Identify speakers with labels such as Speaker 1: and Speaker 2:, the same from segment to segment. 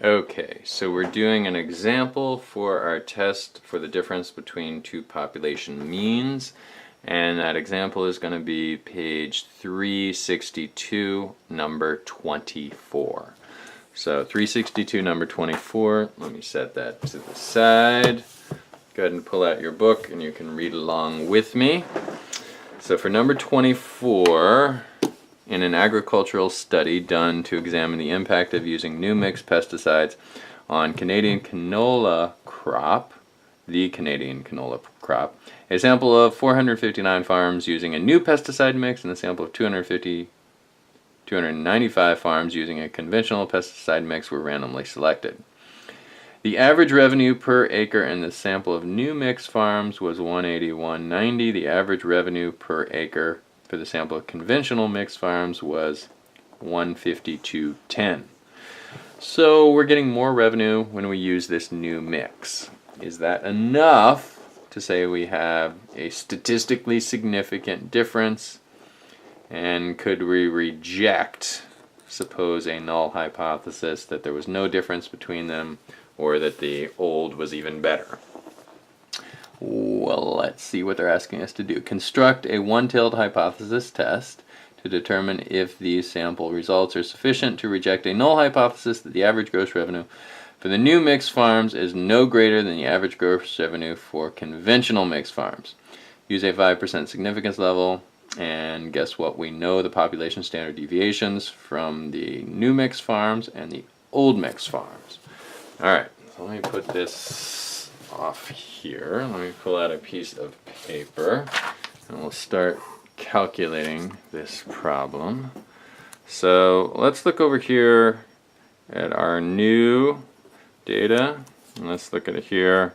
Speaker 1: Okay, so we're doing an example for our test for the difference between two population means, and that example is going to be page 362, number 24. So 362, number 24, let me set that to the side. Go ahead and pull out your book and you can read along with me. So for number 24, in an agricultural study done to examine the impact of using new mixed pesticides on Canadian canola crop, the Canadian canola crop, a sample of 459 farms using a new pesticide mix and a sample of 295 farms using a conventional pesticide mix were randomly selected. The average revenue per acre in the sample of new mix farms was $181.90. The average revenue per acre for the sample of conventional mixed farms was $152.10. So we're getting more revenue when we use this new mix. Is that enough to say we have a statistically significant difference? And could we reject, suppose, a null hypothesis that there was no difference between them or that the old was even better? Well, let's see what they're asking us to do. Construct a one-tailed hypothesis test to determine if these sample results are sufficient to reject a null hypothesis that the average gross revenue for the new mixed farms is no greater than the average gross revenue for conventional mixed farms. Use a 5% significance level, and guess what? We know the population standard deviations from the new mixed farms and the old mixed farms. Alright, so let me put this off here. Let me pull out a piece of paper and we'll start calculating this problem. So let's look over here at our new data, and let's look at it here,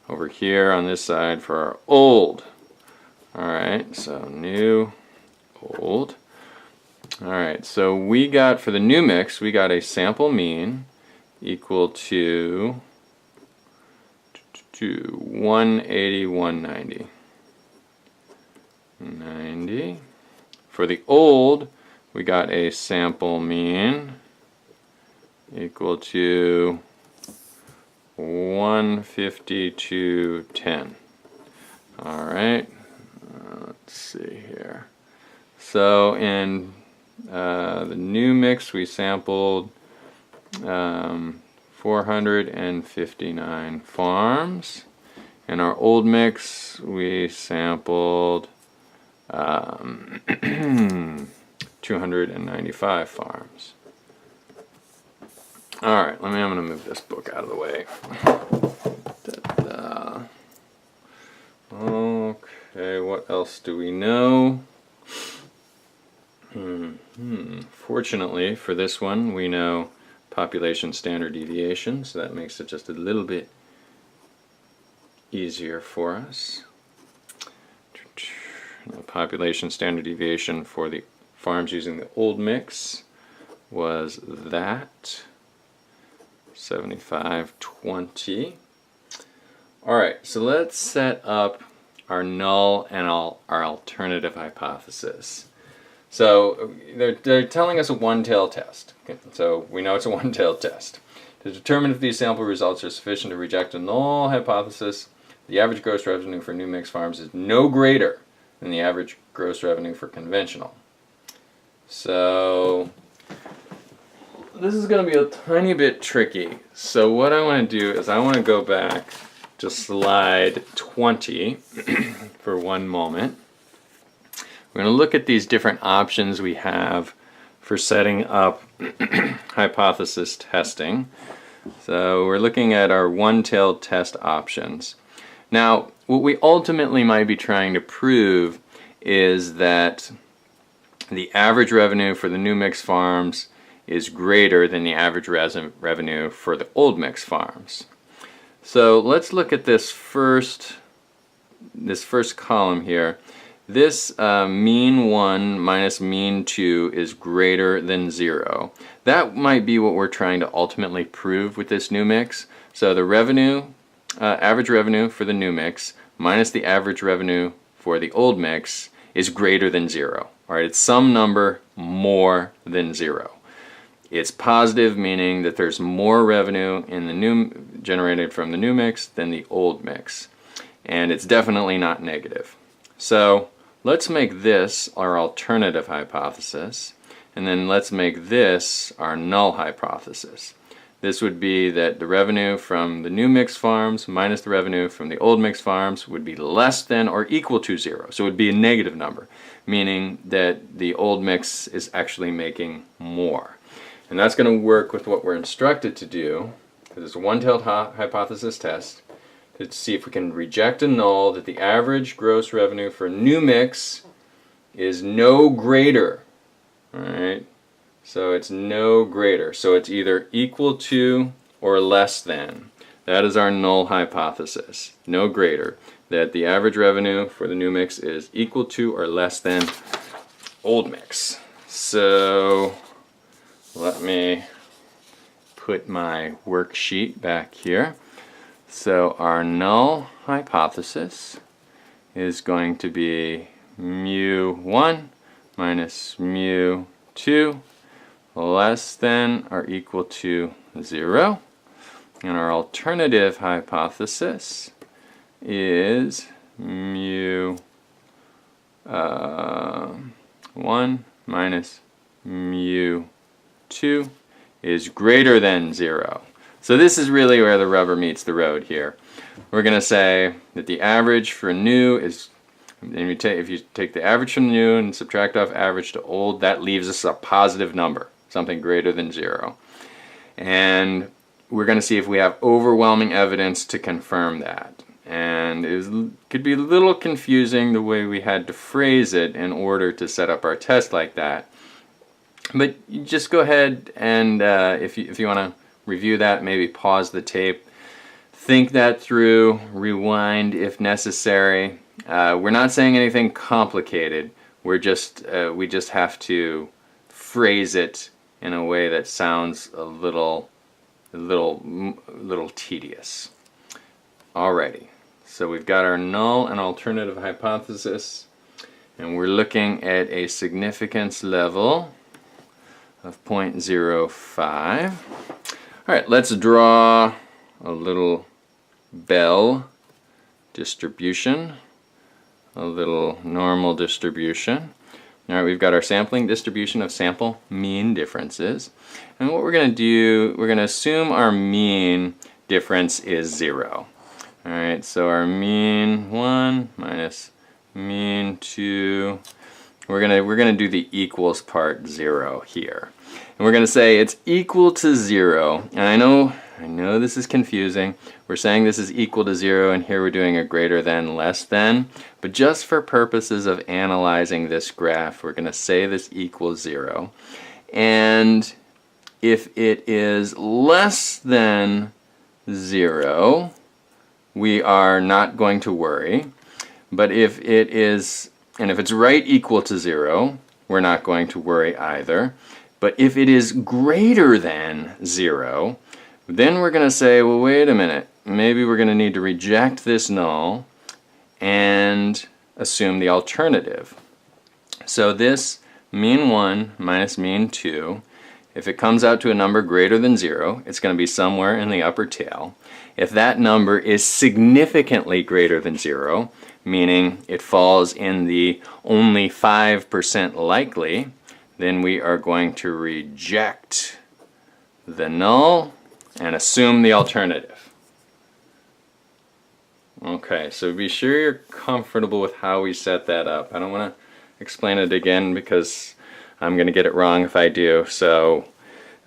Speaker 1: over here on this side for our old. Alright, so new, old. Alright, so we got, for the new mix, we got a sample mean equal to 180, 90. For the old, we got a sample mean equal to 152.10. Alright, let's see here. So in the new mix, we sampled 459 farms. In our old mix, we sampled 295 farms. Alright, I'm going to move this book out of the way. Okay, what else do we know? Fortunately for this one, we know population standard deviation, so that makes it just a little bit easier for us. The population standard deviation for the farms using the old mix was that 75.20. Alright, so let's set up our null and our alternative hypothesis. So they're telling us a one-tailed test. Okay, so we know it's a one-tailed test. To determine if these sample results are sufficient to reject a null hypothesis, the average gross revenue for new mixed farms is no greater than the average gross revenue for conventional. So this is going to be a tiny bit tricky. So what I want to do is I want to go back to slide 20 for one moment. We're going to look at these different options we have for setting up hypothesis testing. So we're looking at our one-tailed test options. Now, what we ultimately might be trying to prove is that the average revenue for the new mixed farms is greater than the average revenue for the old mixed farms. So let's look at this first column here. This mean 1 minus mean 2 is greater than 0. That might be what we're trying to ultimately prove with this new mix. So the revenue, average revenue for the new mix minus the average revenue for the old mix is greater than 0. All right, it's some number more than 0. It's positive, meaning that there's more revenue in the new generated from the new mix than the old mix. And it's definitely not negative. So let's make this our alternative hypothesis, and then let's make this our null hypothesis. This would be that the revenue from the new mix farms minus the revenue from the old mix farms would be less than or equal to 0. So it would be a negative number, meaning that the old mix is actually making more. And that's going to work with what we're instructed to do, because it's a one-tailed hypothesis test, to see if we can reject a null that the average gross revenue for new mix is no greater. All right? So it's no greater. So it's either equal to or less than. That is our null hypothesis. No greater. That the average revenue for the new mix is equal to or less than old mix. So let me put my worksheet back here. So our null hypothesis is going to be mu1 minus mu2 less than or equal to 0. And our alternative hypothesis is mu1 minus mu2 is greater than 0. So this is really where the rubber meets the road here. We're going to say that the average for new is, and if you take the average from new and subtract off average to old, that leaves us a positive number, something greater than 0. And we're going to see if we have overwhelming evidence to confirm that. And it could be a little confusing the way we had to phrase it in order to set up our test like that. But you just go ahead and if you want to review that, maybe pause the tape, think that through, rewind if necessary. We're not saying anything complicated. We just have to phrase it in a way that sounds a little tedious. Alrighty, so we've got our null and alternative hypothesis, and we're looking at a significance level of 0.05. Alright, let's draw a little bell distribution, a little normal distribution. Alright, we've got our sampling distribution of sample mean differences. And what we're going to do, we're going to assume our mean difference is 0. Alright, so our mean 1 minus mean 2, we're going to do the equals part 0 here. And we're going to say it's equal to 0. And I know this is confusing. We're saying this is equal to 0, and here we're doing a greater than, less than. But just for purposes of analyzing this graph, we're going to say this equals 0. And if it is less than 0, we are not going to worry. But if it is, and if it's right equal to 0, we're not going to worry either. But if it is greater than 0, then we're going to say, well, wait a minute. Maybe we're going to need to reject this null and assume the alternative. So this mean 1 minus mean 2, if it comes out to a number greater than 0, it's going to be somewhere in the upper tail. If that number is significantly greater than 0, meaning it falls in the only 5% likely, then we are going to reject the null and assume the alternative. Okay, so be sure you're comfortable with how we set that up. I don't want to explain it again because I'm going to get it wrong if I do. So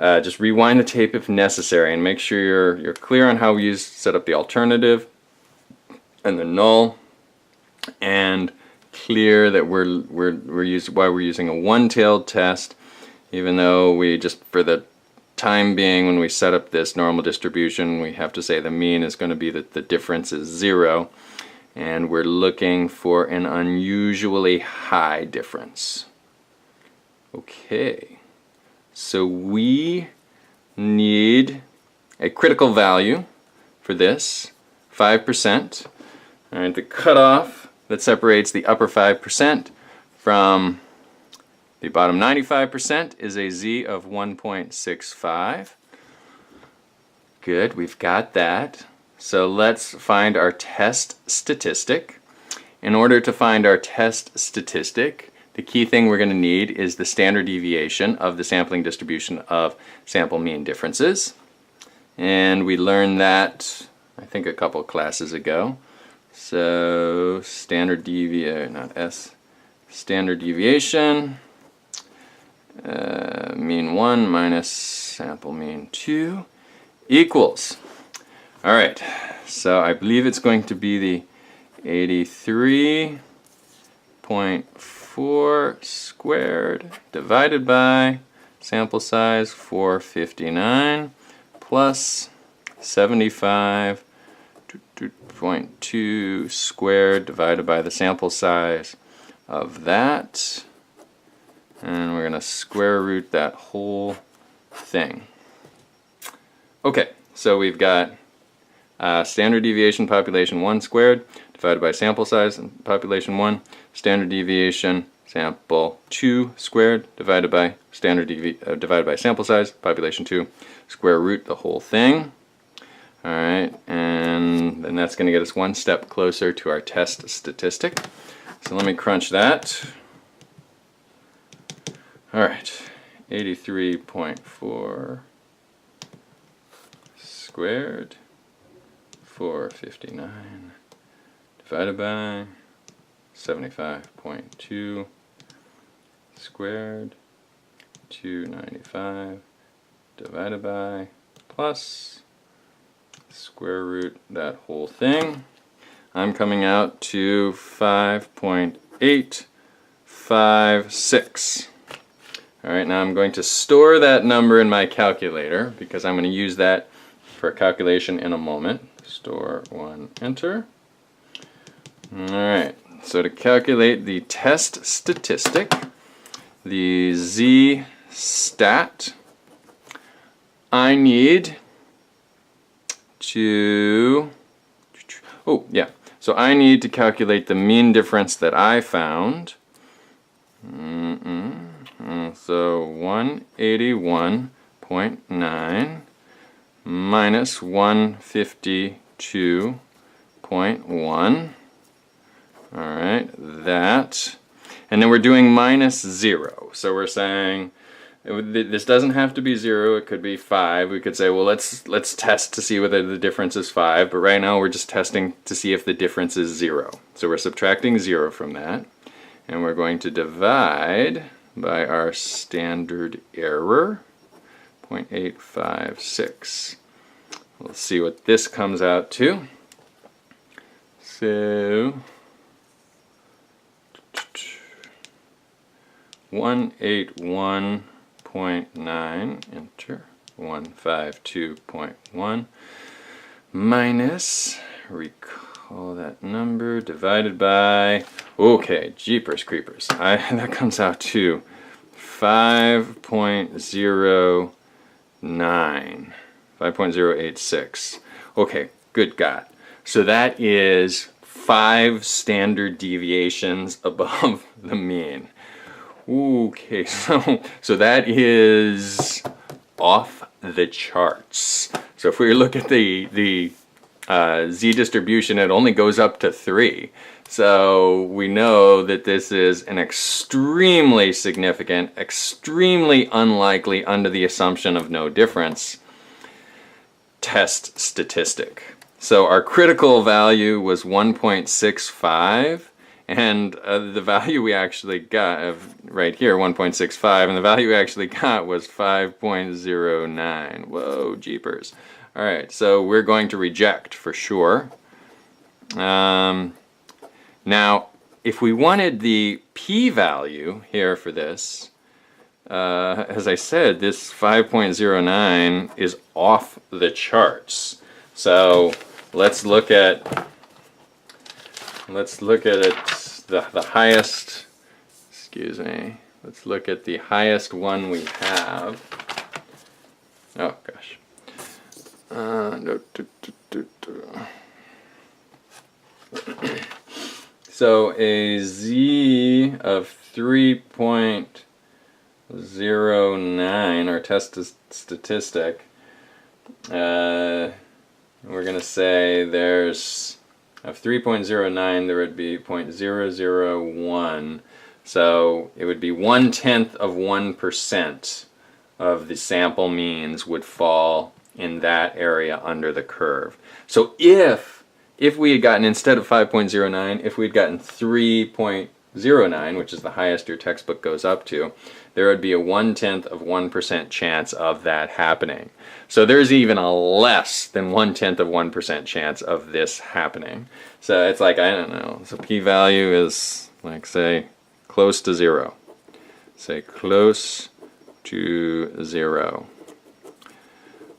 Speaker 1: just rewind the tape if necessary and make sure you're clear on how we set up the alternative and the null, and clear that why we're using a one-tailed test, even though we just, for the time being, when we set up this normal distribution, we have to say the mean is going to be that the difference is 0, and we're looking for an unusually high difference. Okay, so we need a critical value for this, 5%. All right, the cutoff that separates the upper 5% from The bottom 95% is a z of 1.65. Good, we've got that. So let's find our test statistic. In order to find our test statistic, the key thing we're going to need is the standard deviation of the sampling distribution of sample mean differences. And we learned that, I think, a couple classes ago. So standard deviation, not S, standard deviation, mean 1 minus sample mean 2 equals. All right, so I believe it's going to be the 83.4 squared divided by sample size 459 plus 75.2 squared divided by the sample size of that. And we're going to square root that whole thing. Okay, so we've got standard deviation population 1 squared divided by sample size population 1, standard deviation sample 2 squared divided by divided by sample size population 2, square root the whole thing. All right, and then that's going to get us one step closer to our test statistic. So let me crunch that. All right, 83.4 squared 459 divided by 75.2 squared 295 divided by plus square root that whole thing. I'm coming out to 5.856. All right, now I'm going to store that number in my calculator because I'm going to use that for a calculation in a moment. Store 1, enter. All right, so to calculate the test statistic, the z stat, I need to, so I need to calculate the mean difference that I found. So 181.9 minus 152.1. All right, that. And then we're doing minus 0. So we're saying this doesn't have to be 0. It could be 5. We could say, well, let's test to see whether the difference is 5. But right now we're just testing to see if the difference is 0. So we're subtracting 0 from that. And we're going to divide by our standard error, 0.856. We'll see what this comes out to. So 181.9, enter, 152.1 minus, recall that number, divided by, okay, jeepers creepers, that comes out to 5.086. Okay, good God. So that is 5 standard deviations above the mean. Okay, so that is off the charts. So if we look at the z distribution, it only goes up to 3. So we know that this is an extremely significant, extremely unlikely, under the assumption of no difference, test statistic. So our critical value was 1.65, and the value we actually got, right here, 1.65, and the value we actually got was 5.09. Whoa, jeepers. All right, so we're going to reject for sure. Now, if we wanted the p-value here for this, as I said, this 5.09 is off the charts. So let's look at it, the highest, excuse me, let's look at the highest one we have. Oh gosh. So a z of 3.0 0.09, our test statistic, we're going to say there's of 3.09, there would be 0.001. So it would be 1/10 of 1% of the sample means would fall in that area under the curve. So if we had gotten, instead of 5.09, if we'd gotten 3.09, which is the highest your textbook goes up to, there would be a 1/10 of 1% chance of that happening. So there's even a less than 1/10 of 1% chance of this happening. So it's like, I don't know, so p-value is like, say, close to 0. Say close to 0.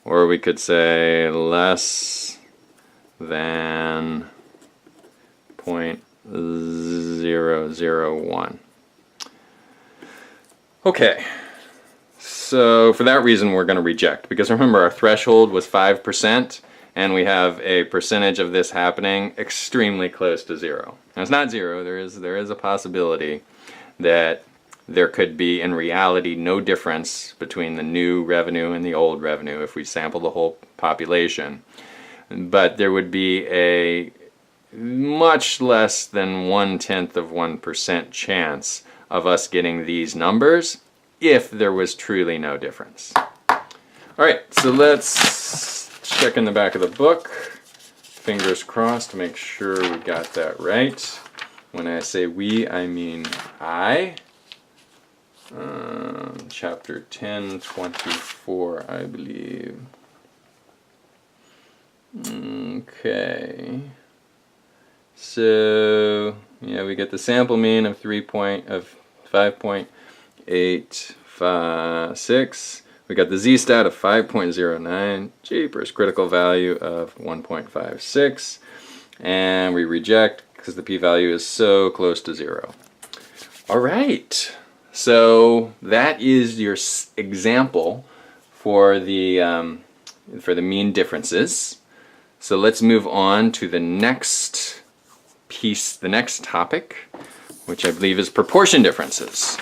Speaker 1: Or we could say less than 0.001. Okay, so for that reason we're going to reject, because remember our threshold was 5%, and we have a percentage of this happening extremely close to 0. Now it's not 0, there is a possibility that there could be in reality no difference between the new revenue and the old revenue if we sample the whole population. But there would be a much less than 1/10 of 1% chance of us getting these numbers if there was truly no difference. Alright, so let's check in the back of the book. Fingers crossed to make sure we got that right. When I say we, I mean I. Chapter 1024, I believe. Okay. So yeah, we get the sample mean of 5.856. We got the z-stat of 5.09. Jeepers, critical value of 1.56. And we reject because the p-value is so close to 0. All right. So that is your example for the mean differences. So let's move on to the next piece, the next topic, which I believe is proportion differences.